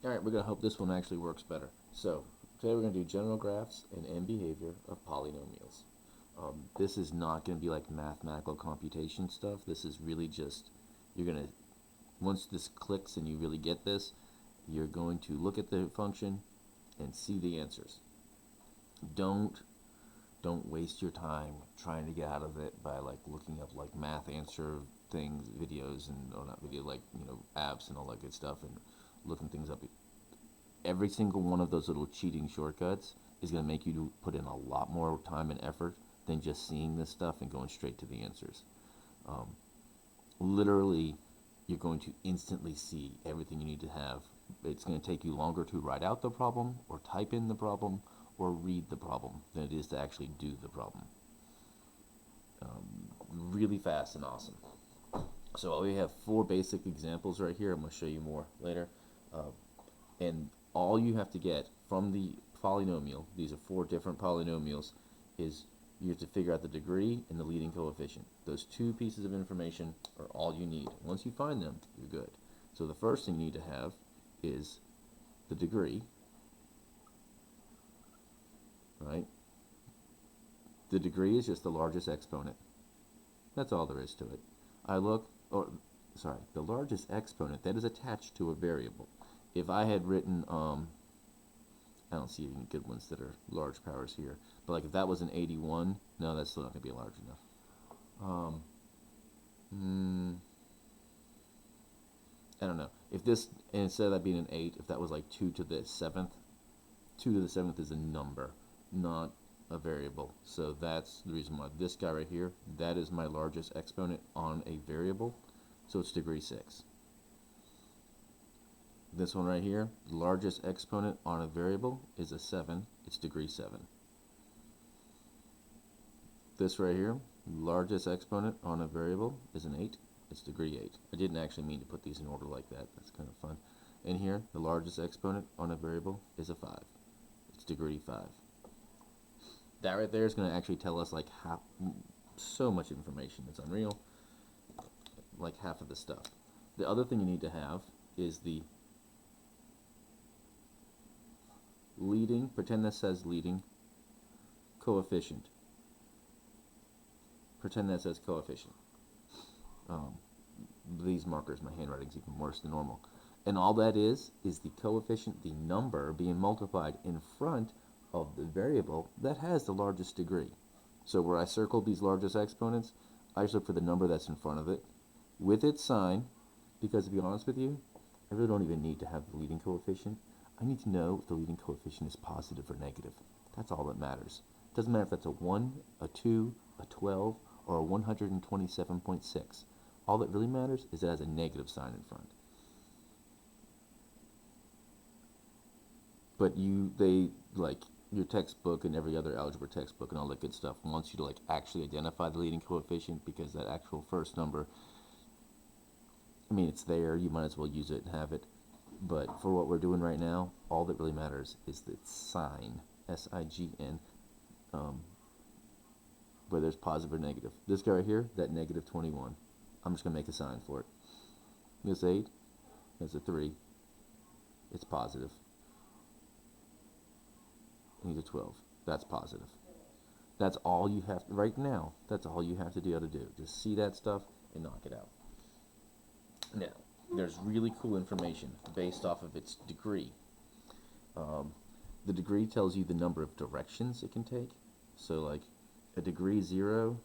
Alright, we're going to hope this one actually works better. So, today we're going to do general graphs and end behavior of polynomials. This is not going to be like mathematical computation stuff. This is really just, you're going to, once this clicks and you really get this, you're going to look at the function and see the answers. Don't waste your time trying to get out of it by like looking up like math answer things, videos, and or not video, like apps and all that good stuff, and looking things up. Every single one of those little cheating shortcuts is going to make you put in a lot more time and effort than just seeing this stuff and going straight to the answers. Literally, you're going to instantly see everything you need to have. It's going to take you longer to write out the problem or type in the problem or read the problem than it is to actually do the problem. Really fast and awesome. So we have 4 basic examples right here. I'm going to show you more later. And all you have to get from the polynomial, these are 4 different polynomials, is you have to figure out the degree and the leading coefficient. Those 2 pieces of information are all you need. Once you find them, you're good. So the first thing you need to have is the degree, right? The degree is just the largest exponent. That's all there is to it. The largest exponent that is attached to a variable. If I had written, I don't see any good ones that are large powers here, but like if that was an 81, no, that's still not going to be large enough. I don't know. If this, instead of that being an 8, if that was like 2 to the 7th, 2 to the 7th is a number, not a variable. So that's the reason why this guy right here, that is my largest exponent on a variable, so it's degree 6. This one right here, the largest exponent on a variable is a 7, it's degree 7. This right here, largest exponent on a variable is an 8, it's degree 8. I didn't actually mean to put these in order like that, that's kind of fun. And here, the largest exponent on a variable is a 5, it's degree 5. That right there is going to actually tell us like how, so much information, it's unreal, like half of the stuff. The other thing you need to have is the leading, pretend this says leading, coefficient. Pretend that says coefficient. These markers, my handwriting's even worse than normal. And all that is the coefficient, the number being multiplied in front of the variable that has the largest degree. So where I circled these largest exponents, I just look for the number that's in front of it with its sign, because to be honest with you, I really don't even need to have the leading coefficient. I need to know if the leading coefficient is positive or negative. That's all that matters. It doesn't matter if that's a 1, a 2, a 12, or a 127.6. All that really matters is it has a negative sign in front. But like your textbook and every other algebra textbook and all that good stuff wants you to like actually identify the leading coefficient, because that actual first number, I mean, it's there, you might as well use it and have it. But for what we're doing right now, all that really matters is the sign, S-I-G-N, whether it's positive or negative. This guy right here, that negative 21, I'm just going to make a sign for it. This 8, that's a 3, it's positive. He's a 12, that's positive. That's all you have, right now, that's all you have to be able to do. Just see that stuff and knock it out. Now, there's really cool information based off of its degree. The degree tells you the number of directions it can take. So like a degree 0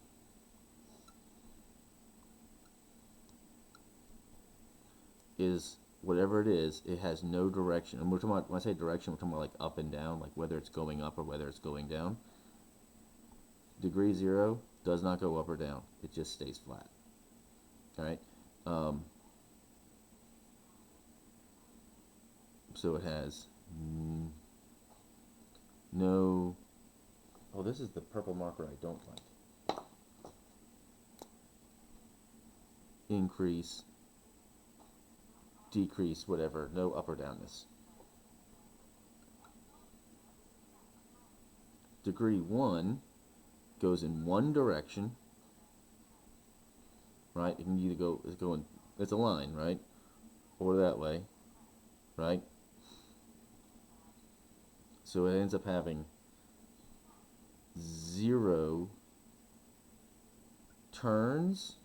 is whatever it is, it has no direction. And we're talking about, when I say direction, we're talking about like up and down, like whether it's going up or whether it's going down. Degree 0 does not go up or down, it just stays flat. Alright? So it has no, oh, this is the purple marker I don't like. Increase, decrease, whatever, no up or downness. Degree 1 goes in one direction, right? It can either go, it's a line, right? Or that way, right? So it ends up having 0 turns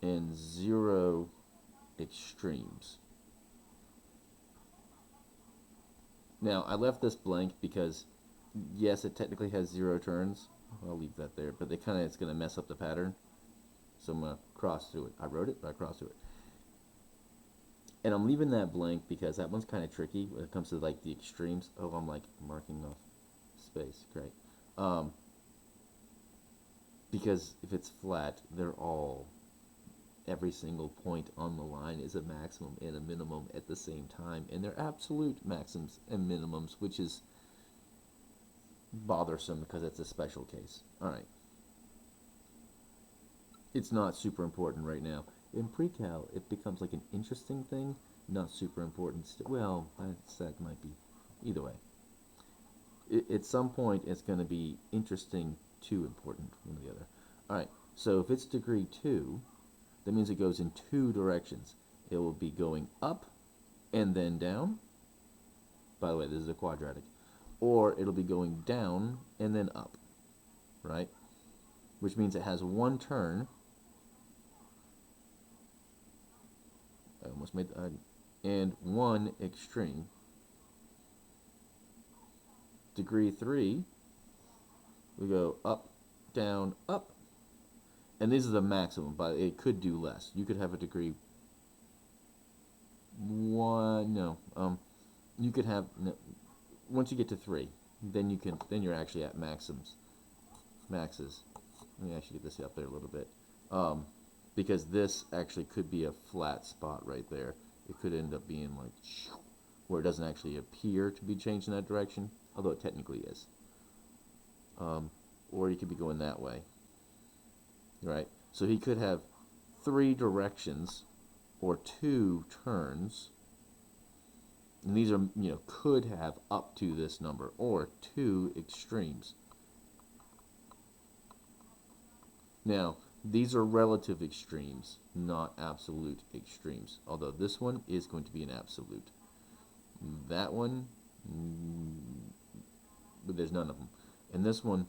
and 0 extremes. Now, I left this blank because, yes, it technically has 0 turns. I'll leave that there, but it's going to mess up the pattern. So I'm going to cross through it. I wrote it, but I crossed through it. And I'm leaving that blank because that one's kind of tricky when it comes to like the extremes. Oh, I'm like marking off space. Great. Because if it's flat, every single point on the line is a maximum and a minimum at the same time, and they're absolute maximums and minimums, which is bothersome because it's a special case. All right. It's not super important right now. In pre-cal, it becomes like an interesting thing, not super important. Well, that might be. Either way. At some point, it's going to be interesting to important, one or the other. All right, so if it's degree 2, that means it goes in 2 directions. It will be going up and then down. By the way, this is a quadratic. Or it'll be going down and then up, right? Which means it has 1 turn. I almost made and 1 extreme. Degree 3, we go up, down, up. And this is a maximum, but it could do less. You could have a degree 1, you could have, once you get to 3, then you're actually at maxes. Let me actually get this up there a little bit. Because this actually could be a flat spot right there. It could end up being like, where it doesn't actually appear to be changed in that direction, although it technically is. Or you could be going that way, right? So he could have 3 directions or 2 turns, and these are, could have up to this number, or 2 extremes. Now, these are relative extremes, not absolute extremes, although this one is going to be an absolute. That one, but there's none of them. And this one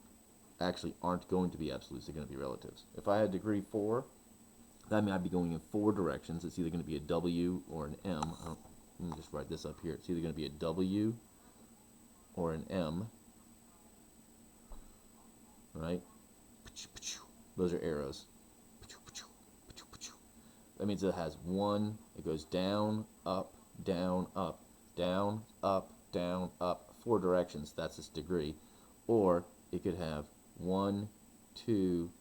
actually aren't going to be absolutes, they're going to be relatives. If I had degree 4, that means I'd be going in 4 directions. It's either going to be a W or an M. Let me just write this up here. It's either going to be a W or an M, right? Those are arrows. That means it has 1, it goes down, up, down, up, down, up, down, up, 4 directions, that's its degree. Or it could have 1, 2,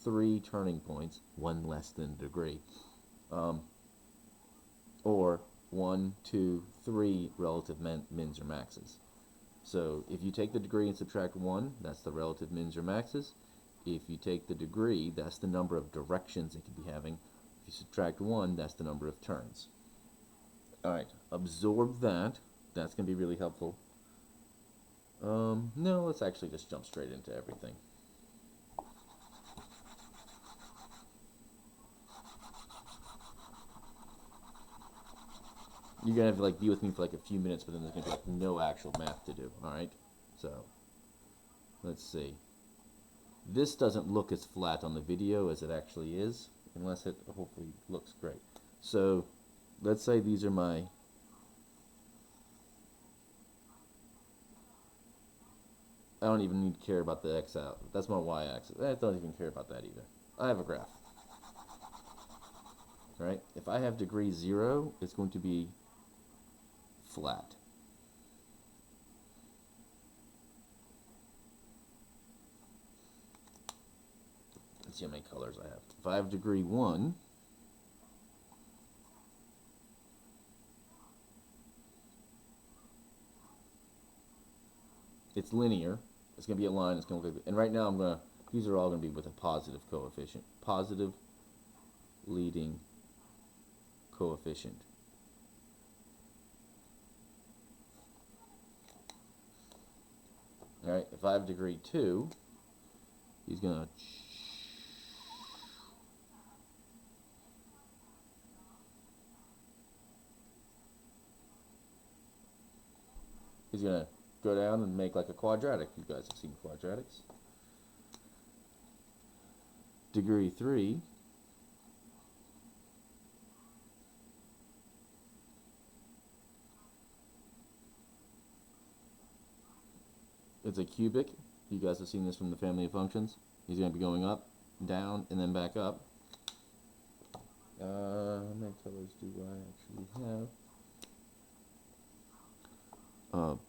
3 turning points, 1 less than degree. Or 1, 2, 3 relative mins or maxes. So if you take the degree and subtract 1, that's the relative mins or maxes. If you take the degree, that's the number of directions it could be having. If you subtract 1, that's the number of turns. Alright, absorb that. That's going to be really helpful. No, let's actually just jump straight into everything. You're going to have to be with me for like a few minutes, but then there's going to be no actual math to do. Alright, so let's see. This doesn't look as flat on the video as it actually is, unless it hopefully looks great. So let's say these are my I don't even need to care about the x out. That's my y-axis. I don't even care about that either. I have a graph. Right? If I have degree 0, it's going to be flat. Let's see how many colors I have. If I have degree 1, it's linear. It's going to be a line. It's going to look, and right now these are all going to be with a positive coefficient. Positive leading coefficient. All right. If I have degree 2, he's going to is going to go down and make like a quadratic. You guys have seen quadratics. Degree 3 it's a cubic. You guys have seen this from the family of functions. He's going to be going up, down, and then back up. How many colors do I actually have?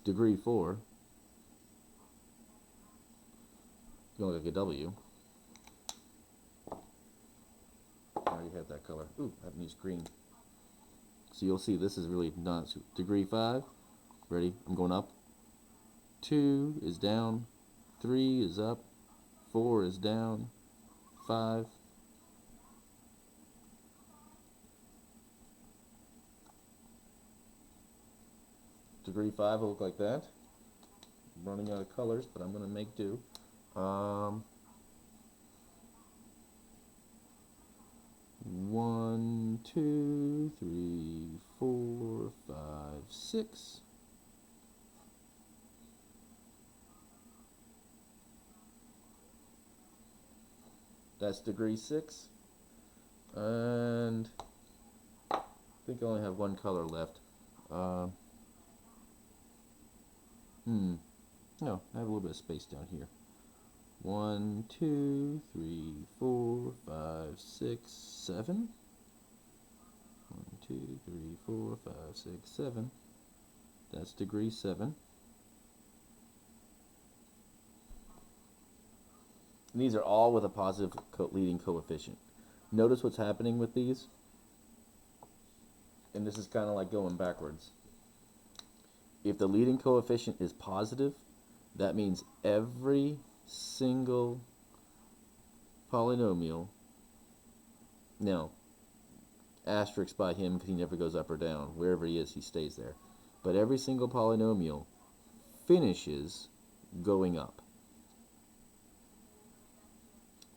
Degree 4 going to look like a W. I already have that color. Ooh, I haven't used green. So you'll see this is really not. Degree 5, ready? I'm going up. 2 is down. 3 is up. 4 is down. 5. Degree 5 will look like that. I'm running out of colors, but I'm going to make do. 1, 2, 3, 4, 5, 6. That's degree 6. And I think I only have one color left. No, I have a little bit of space down here. 1, 2, 3, 4, 5, 6, 7. 1, 2, 3, 4, 5, 6, 7. That's degree 7. And these are all with a positive leading coefficient. Notice what's happening with these. And this is kind of like going backwards. If the leading coefficient is positive, that means every single polynomial, now asterisk by him because he never goes up or down. Wherever he is, he stays there. But every single polynomial finishes going up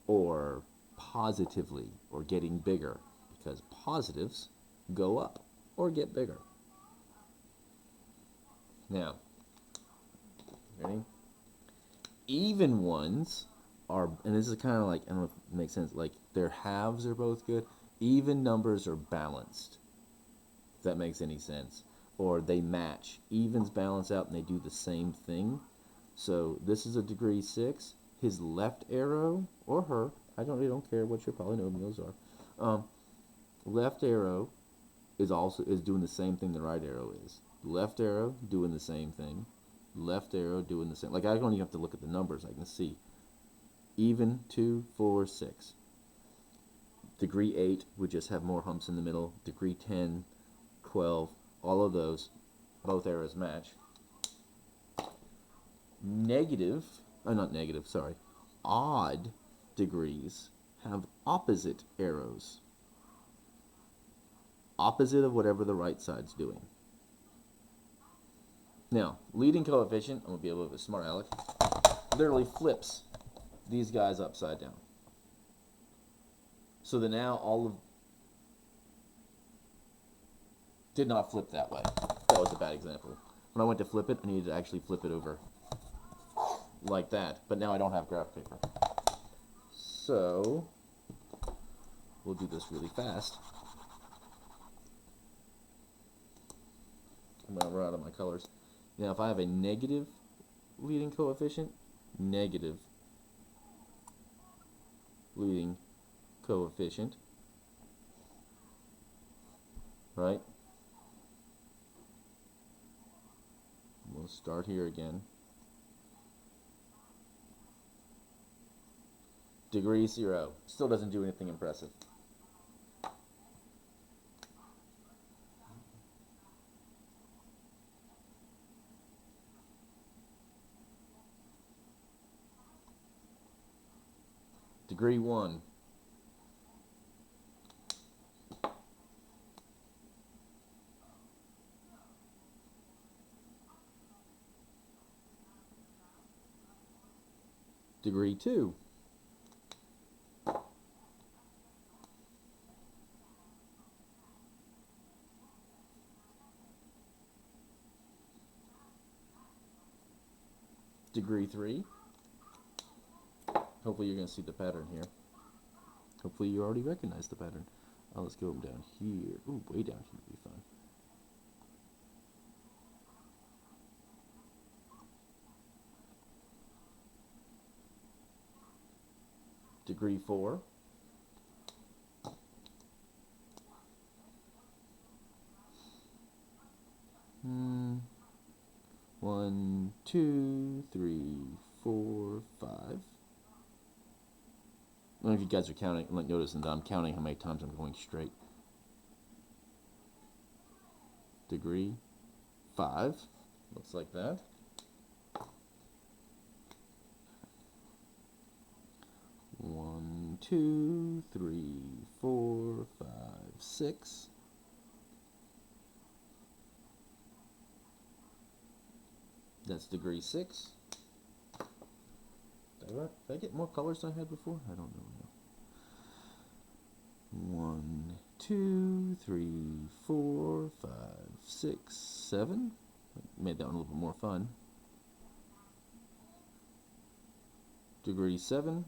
or positively or getting bigger, because positives go up or get bigger. Now, ready? Even ones are, and this is kind of like, I don't know if it makes sense, like their halves are both good. Even numbers are balanced, if that makes any sense. Or they match. Evens balance out and they do the same thing. So this is a degree 6. His left arrow, or her, I really don't care what your polynomials are. Left arrow is doing the same thing the right arrow is. Left arrow doing the same thing. Left arrow doing the same. Like, I don't even have to look at the numbers. I can see. Even 2, 4, 6. Degree 8 would just have more humps in the middle. Degree 10, 12, all of those, both arrows match. Odd degrees have opposite arrows. Opposite of whatever the right side's doing. Now, leading coefficient, I'm going to be a little bit smart aleck, literally flips these guys upside down. So that now all of... Did not flip that way. That was a bad example. When I went to flip it, I needed to actually flip it over like that. But now I don't have graph paper. So, we'll do this really fast. I'm going to run out of my colors. Now, if I have a negative leading coefficient, negative leading coefficient, right? We'll start here again. Degree 0. Still doesn't do anything impressive. Degree 1. Degree 2. degree 3. Hopefully you're going to see the pattern here. Hopefully you already recognize the pattern. Let's go down here. Ooh, way down here would be fun. Degree 4. One, two, three, 4, 5. I don't know if you guys are counting, like noticing that I'm counting how many times I'm going straight. Degree 5. Looks like that. One, two, three, 4, 5, 6. That's degree 6. Did I get more colors than I had before? I don't know now. 1, 2, 3, 4, 5, 6, 7. Made that one a little bit more fun. Degree 7.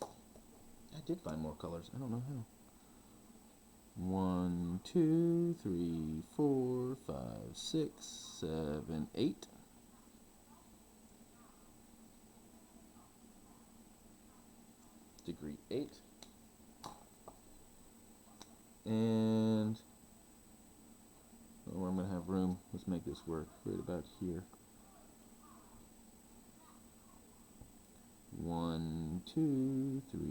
I did find more colors. I don't know how. 1, 2, 3, 4, 5, 6, 7, 8. Degree 8. And I'm going to have room. Let's make this work right about here. 1, 2, 3,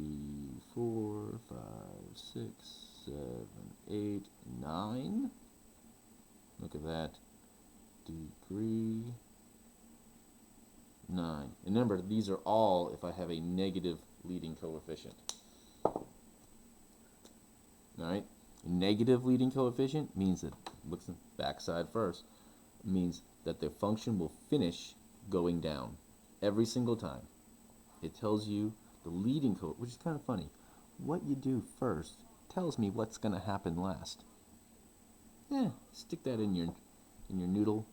4, 5, 6, 7, 8, 9. Look at that. Degree 9. And remember, these are all if I have a negative leading coefficient. Alright? Negative leading coefficient means that, looks at the backside first, means that the function will finish going down every single time. It tells you the leading coefficient, which is kind of funny. What you do first tells me what's going to happen last. Stick that in your noodle,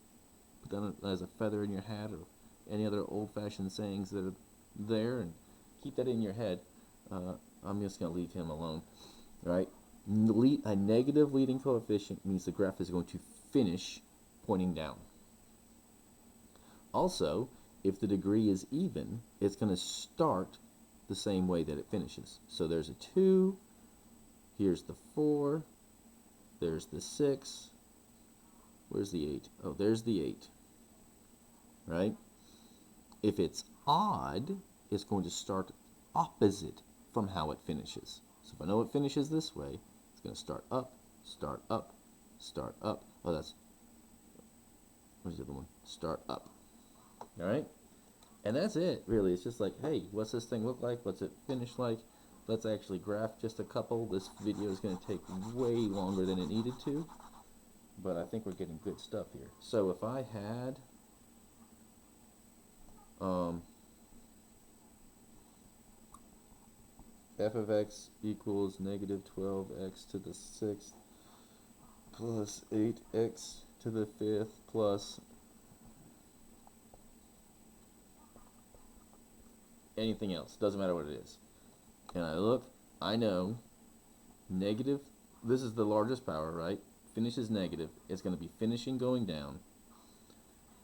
put that as a feather in your hat, or any other old-fashioned sayings that are there, and keep that in your head. I'm just going to leave him alone. Right? A negative leading coefficient means the graph is going to finish pointing down. Also, if the degree is even, it's going to start the same way that it finishes. So there's a 2, here's the 4, there's the 6, where's the 8? Oh, there's the 8, right? If it's odd, it's going to start opposite from how it finishes. So if I know it finishes this way, it's going to start up, start up, start up. Oh, that's, where's the other one? Start up. All right? And that's it, really. It's just like, hey, what's this thing look like? What's it finish like? Let's actually graph just a couple. This video is going to take way longer than it needed to, but I think we're getting good stuff here. So if I had f of x equals negative 12x to the 6th plus 8x to the 5th plus anything else, doesn't matter what it is. And I look, I know negative, this is the largest power, right? Finishes negative, it's going to be finishing going down.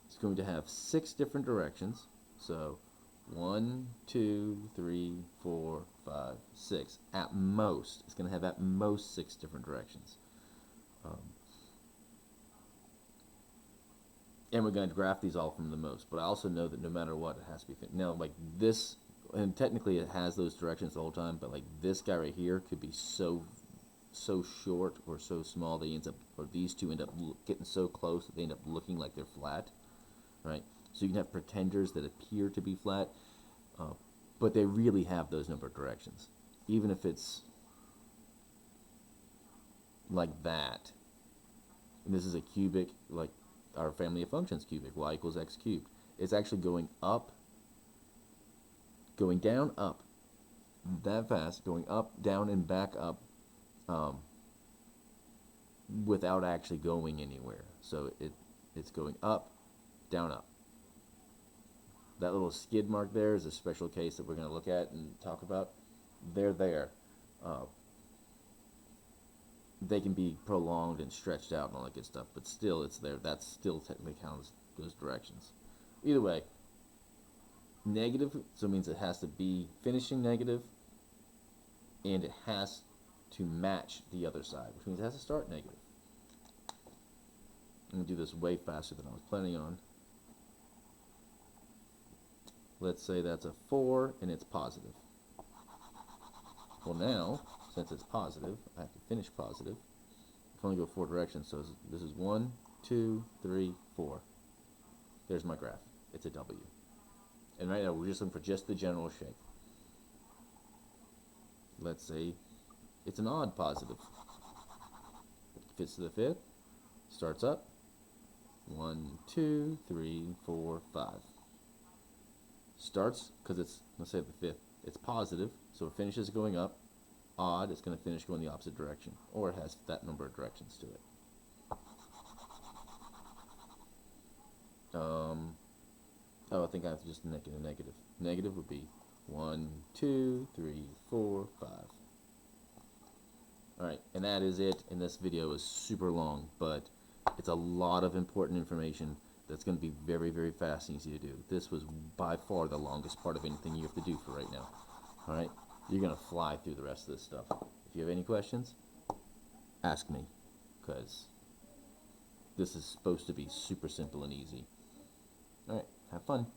It's going to have 6 different directions. So 1, 2, 3, 4, 5, 6. At most, it's going to have at most 6 different directions. And we're going to graph these all from the most, but I also know that no matter what, it has to be fit. Now, like this, and technically it has those directions the whole time, but like this guy right here could be so short or so small they ends up, or these two end up getting so close that they end up looking like they're flat, right? So you can have pretenders that appear to be flat, but they really have those number of directions, even if it's like that. And this is a cubic, like our family of functions cubic, y equals x cubed. It's actually going up, going down, up, that fast, going up, down, and back up, without actually going anywhere. So it's going up, down, up. that little skid mark there is a special case that we're going to look at and talk about. They're there. They can be prolonged and stretched out and all that good stuff, but still it's there. That still technically counts those directions. Either way, negative, so it means it has to be finishing negative, and it has to match the other side, which means it has to start negative. I'm going to do this way faster than I was planning on. Let's say that's a 4 and it's positive. Well, now, since it's positive, I have to finish positive. I can only go 4 directions, so this is 1, 2, 3, 4. There's my graph. It's a W. And right now, we're just looking for just the general shape. Let's say it's an odd positive. Fits to the 5th, starts up. 1, 2, 3, 4, 5. Starts, because it's, let's say the 5th, it's positive, so it finishes going up. Odd, it's going to finish going the opposite direction, or it has that number of directions to it. Oh, I think I have to just make it a negative. Negative would be 1, 2, 3, 4, 5. Alright, and that is it. And this video is super long, but it's a lot of important information that's going to be very, very fast and easy to do. This was by far the longest part of anything you have to do for right now. Alright, you're going to fly through the rest of this stuff. If you have any questions, ask me, because this is supposed to be super simple and easy. Alright, have fun.